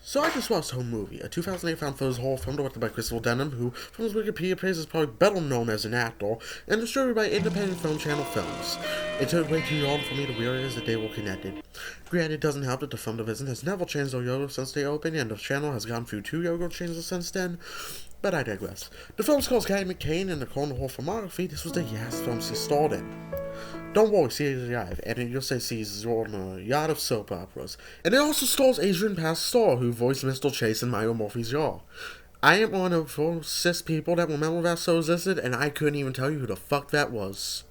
So I just watched Home Movie, a 2008 found footage horror film directed by Christopher Denham, who, from his Wikipedia page, is probably better known as an actor, and distributed by Independent Film Channel Films. It took way too long for me to realize that they were connected. Granted, it doesn't help that the film division has never changed their logo since they opened, and the channel has gone through 2 logo changes since then, but I digress. The film stars Kathy McCain, and according to her filmography, this was the last film she starred in. Don't worry, she's alive, and you'll say she's on a yacht of soap operas. And it also stars Adrian Pastor, who voiced Mr. Chase in Maya Murphy's Yaw. I am one of 4 cis people that remember that show existed, and I couldn't even tell you who the fuck that was.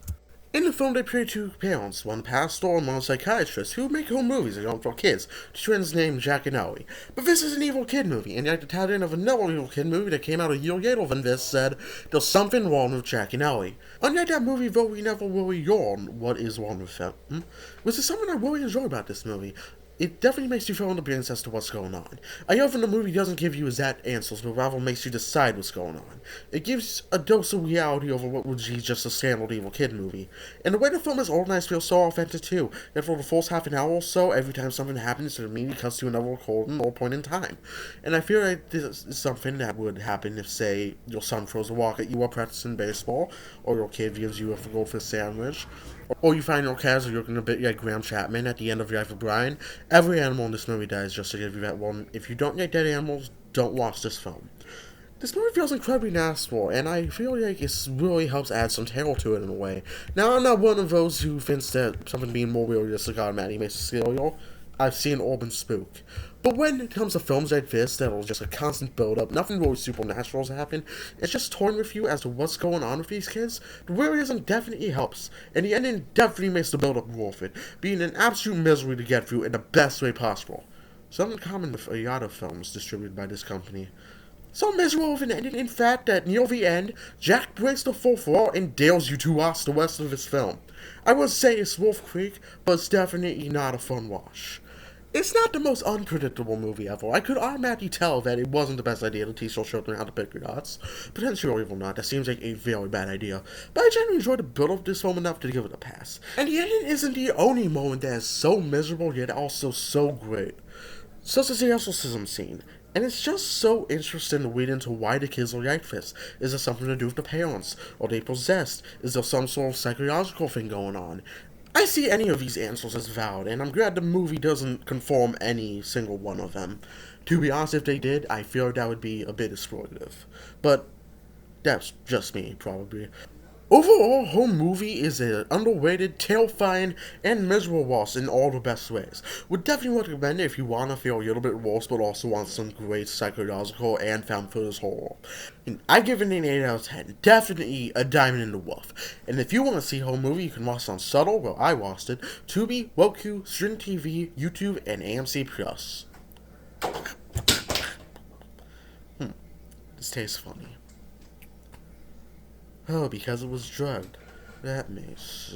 In the film, they play 2 parents, one pastor and one psychiatrist, who make home movies along for kids, to twins named Jack and Ellie. But this is an evil kid movie, and yet the title of another evil kid movie that came out a year later than this said, "There's something wrong with Jack and Ellie." Unlike that movie, though, we never really learn what is wrong with them, which is something I really enjoy about this movie. It definitely makes you fill in the blanks as to what's going on. I often the movie doesn't give you exact answers, but rather makes you decide what's going on. It gives a dose of reality over what would be just a standard evil kid movie. And the way the film is organized feels so authentic too, that for the first half an hour or so, every time something happens, it immediately cuts to another recording or point in time. And I feel like this is something that would happen if, say, your son throws a rock at you while practicing baseball, or your kid gives you a goldfish sandwich, or you find your cat are looking a bit like Graham Chapman at the end of Life of Brian. Every animal in this movie dies just to give you that one. If you don't like dead animals, don't watch this film. This movie feels incredibly natural, and I feel like it really helps add some terror to it in a way. Now, I'm not one of those who thinks that something being more realistic automatically makes it scarier. I've seen Urban Spook. But when it comes to films like this that are just a constant build-up, nothing really supernatural has happened, it's just toying with you as to what's going on with these kids, the realism definitely helps, and the ending definitely makes the build-up worth it, being an absolute misery to get through in the best way possible. Something common with a lot of films distributed by this company. So miserable of an ending, in fact, that near the end, Jack breaks the fourth wall and dares you to watch the rest of his film. I would say it's Wolf Creek, but it's definitely not a fun watch. It's not the most unpredictable movie ever. I could automatically tell that it wasn't the best idea to teach your children how to pick your dots. Potentially or not, that seems like a very bad idea. But I genuinely enjoyed the build of this film enough to give it a pass. And the ending isn't the only moment that is so miserable yet also so great. Such as the exorcism scene. And it's just so interesting to read into why the kids are like this. Is there something to do with the parents? Are they possessed? Is there some sort of psychological thing going on? I see any of these answers as valid, and I'm glad the movie doesn't conform any single one of them. To be honest, if they did, I feel that would be a bit exploitative. But that's just me, probably. Overall, Home Movie is an underrated, terrifying, and miserable watch in all the best ways. Would definitely recommend it if you want to feel a little bit worse but also want some great psychological and found footage horror. And I give it an 8 out of 10. Definitely a diamond in the rough. And if you want to see Home Movie, you can watch it on Subtle, where I watched it, Tubi, Roku, Stream TV, YouTube, and AMC+. This tastes funny. Oh, because it was drugged. That makes